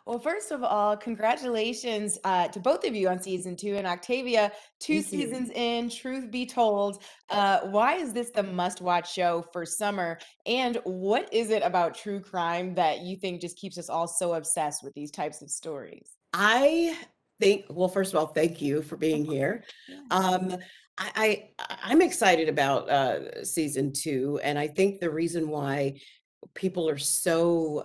Well, first of all, congratulations to both of you on season two. And Octavia, two Thank you. seasons in, truth be told, why is this the must watch show for summer? And what is it about true crime that you think just keeps us all so obsessed with these types of stories? I well, first of all, thank you for being Of course. here. Yeah. Um, I'm excited about season two, and I think the reason why people are so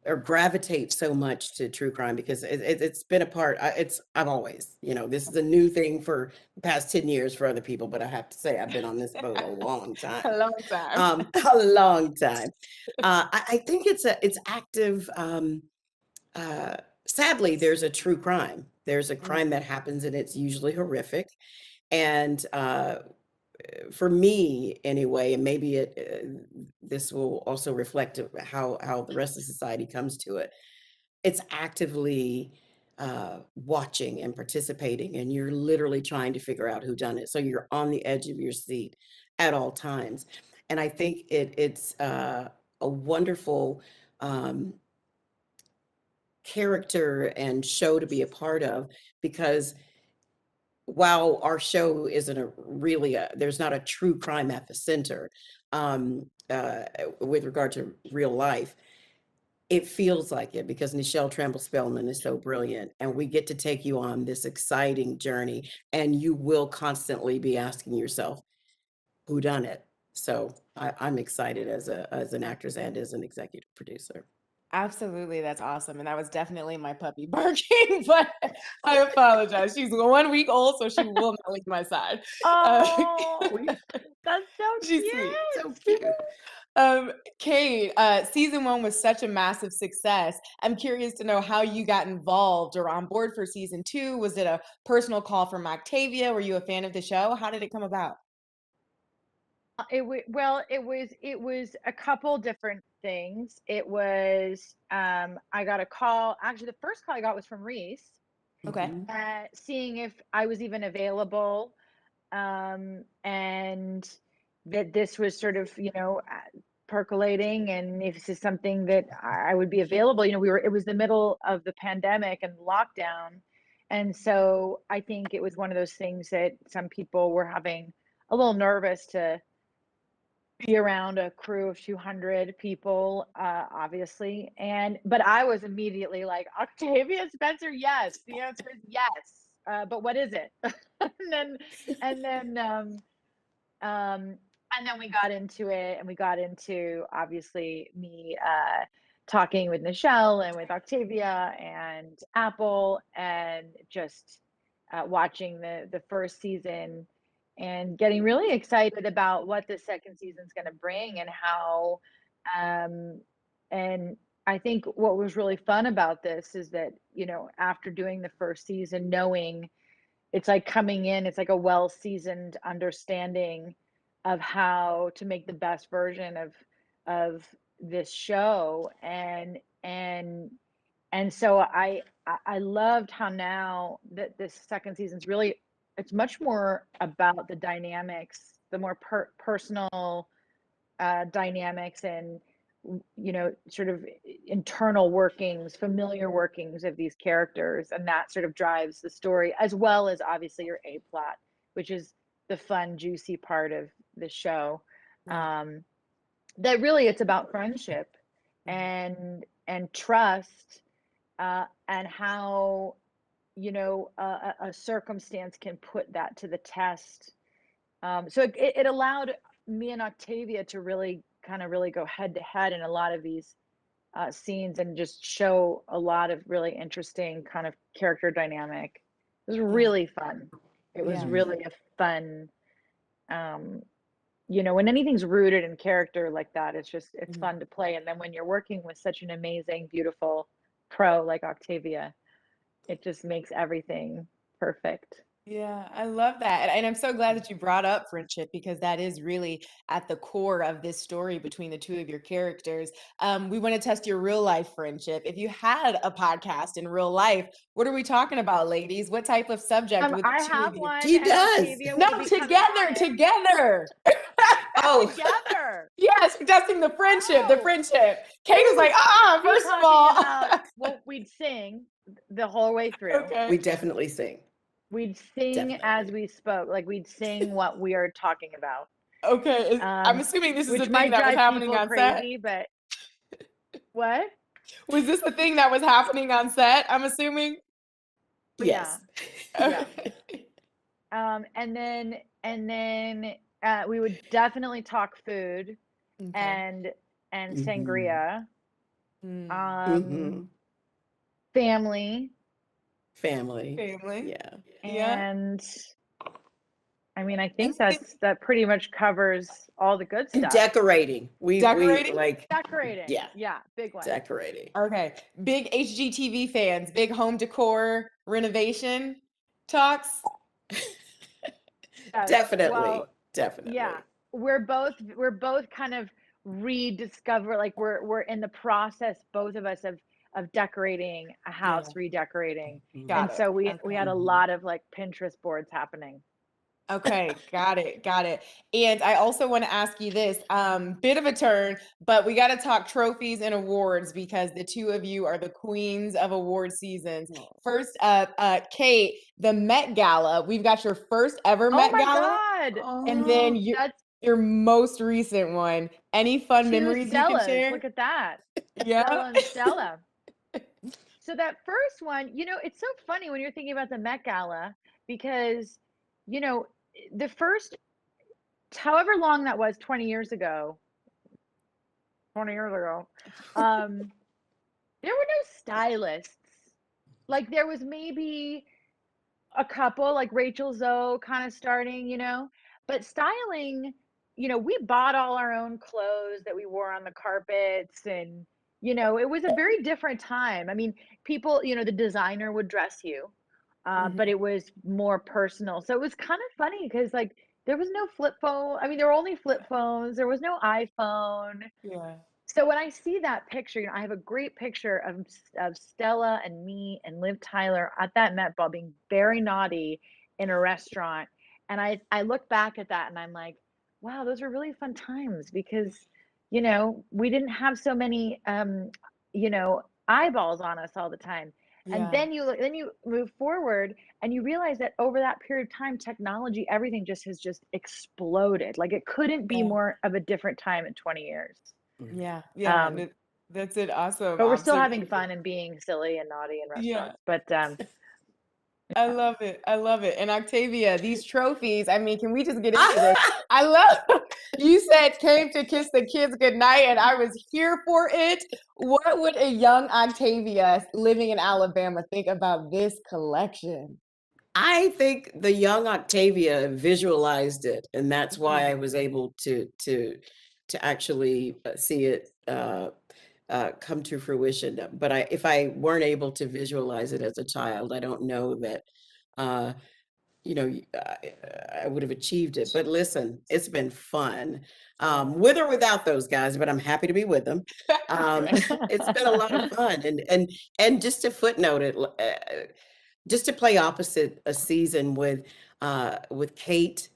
or gravitate so much to true crime because it's been a part. I've always, this is a new thing for the past 10 years for other people, but I have to say I've been on this boat a long A time, long time. a long time. I think it's active. Uh, Sadly, there's a true crime. There's a crime Mm. that happens, and it's usually horrific. And for me, anyway, and maybe this will also reflect how the rest of society comes to it. It's actively watching and participating, and you're literally trying to figure out who done it. So you're on the edge of your seat at all times. And I think it's a wonderful. Um, Character and show to be a part of because while our show isn't there's not a true crime at the center with regard to real life, it feels like it because Nichelle Trample Spellman is so brilliant, and we get to take you on this exciting journey, and you will constantly be asking yourself, "Who done it?" So I'm excited as an actress and as an executive producer. Absolutely, that's awesome. And that was definitely my puppy barking, but I apologize. She's 1 week old, so she will not leave my side. Uh, Oh, That's so she's sweet, cute. so cute. Kate, season one was such a massive success. I'm curious to know how you got involved or on board for season two. Was it a personal call from Octavia? Were you a fan of the show? How did it come about? It was a couple different things. It was I got a call. Actually, the first call I got was from Reese, Okay. Mhm. seeing if I was even available, and that this was sort of, percolating, and if this is something that I would be available. It was the middle of the pandemic and lockdown. And so I think it was one of those things that some people were having a little nervous to be around a crew of 200 people, obviously. But I was immediately like, Octavia Spencer, yes. The answer is yes. But what is it? and then, and then, um, and then we got into it, and we got into obviously me talking with Nichelle and with Octavia and Apple, and just watching the first season and getting really excited about what the second season's going to bring, and how um and I think what was really fun about this is that, after doing the first season, knowing it's like coming in, it's like a well seasoned understanding of how to make the best version of this show. And so I loved how now that this second season's really, it's much more about the dynamics, the more personal dynamics, and sort of internal workings, familiar workings of these characters, and that sort of drives the story, as well as obviously your A plot, which is the fun, juicy part of the show. Right. Um, that really it's about friendship Mhm. and trust, and how a circumstance can put that to the test. So it allowed me and Octavia to really kind of really go head to head in a lot of these scenes, and just show a lot of really interesting kind of character dynamic. It was Yeah. really fun. It was Yeah. Mhm. really a fun, um, when anything's rooted in character like that, it's Mhm. fun to play. And then when you're working with such an amazing, beautiful pro like Octavia, it just makes everything perfect. Yeah, I love that. And I'm so glad that you brought up friendship because that is really at the core of this story between the two of your characters. We want to test your real life friendship. If you had a podcast in real life, what are we talking about, ladies? What type of subject would the I two have of you? one, She and does. Octavia No, will be coming on together, it. together. Oh, together. Yes, we're testing the friendship, the Oh. friendship. Kate was like, We first of talking all. about what we'd sing the whole way through. Okay. we definitely sing. We'd sing as Definitely. we spoke, like we'd sing what we are talking about. Okay. I'm assuming this is the Which thing might that was drive happening people on set. crazy, but what? Was this the thing that was happening on set? I'm assuming. Yes. Yeah. Okay. And then we would definitely talk food Okay. and Mhm. sangria, Mhm. family, Family. Family. Yeah. Yeah. and I mean, I And think that pretty much covers all the good And stuff. decorating. We Decorating? like Decorating. yeah, Yeah, big one. decorating. Okay. Big HGTV fans, big home decor renovation talks. Yes. Definitely. Well, Definitely. yeah. We're both kind of rediscover, like we're in the process, both of us, of decorating a house, Yeah. redecorating. Got And it. so we Okay. had a lot of like Pinterest boards happening. Okay, got it, got it. And I also want to ask you this, bit of a turn, but we got to talk trophies and awards because the two of you are the queens of award seasons. First up, Kate, the Met Gala. We've got your first ever Oh Met my Gala, God. and then That's your most recent one. Any fun 2 memories you can Stellas. share? Look at that. Yeah. Stella and Stella. So that first one, it's so funny when you're thinking about the Met Gala because, the first, however long that was, 20 years ago, 20 years ago, there were no stylists. Like there was maybe a couple, like Rachel Zoe kind of starting, but styling, we bought all our own clothes that we wore on the carpets, and it was a very different time. I mean, people, the designer would dress you, but it was more personal. So it was kind of funny because like there was no flip phone. I mean, there were only flip phones. There was no iPhone. Yeah. So when I see that picture, I have a great picture of Stella and me and Liv Tyler at that Met Ball being very naughty in a restaurant. And I look back at that and I'm like, wow, those were really fun times because, we didn't have so many, eyeballs on us all the time. And Yeah. then you move forward and you realize that over that period of time, technology, everything has just exploded. Like it couldn't be Yeah. more of a different time in 20 years. Yeah. Yeah. Um, That's an awesome but we're still having observation. fun and being silly and naughty in Yeah. restaurants. But I love it. I love it. And Octavia, these trophies, I mean, can we just get into this? I love you said came to kiss the kids goodnight, and I was here for it. What would a young Octavia living in Alabama think about this collection? I think the young Octavia visualized it, and that's why I was able to actually see it come to fruition. But if I weren't able to visualize it as a child, I don't know that uh, I would have achieved it. But listen, it's been fun, with or without those guys. But I'm happy to be with them. Right. It's been a lot of fun, and just to footnote it, just to play opposite a season with Kate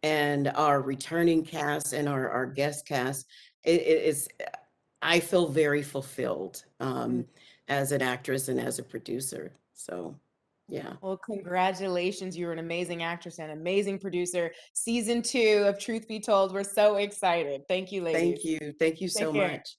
and our returning cast and our guest cast, it is I feel very fulfilled Mm. as an actress and as a producer. So yeah. Well, congratulations. You were an amazing actress and amazing producer. Season 2 of Truth Be Told. We're so excited. Thank you, ladies. Thank you. Thank you so Take care. much.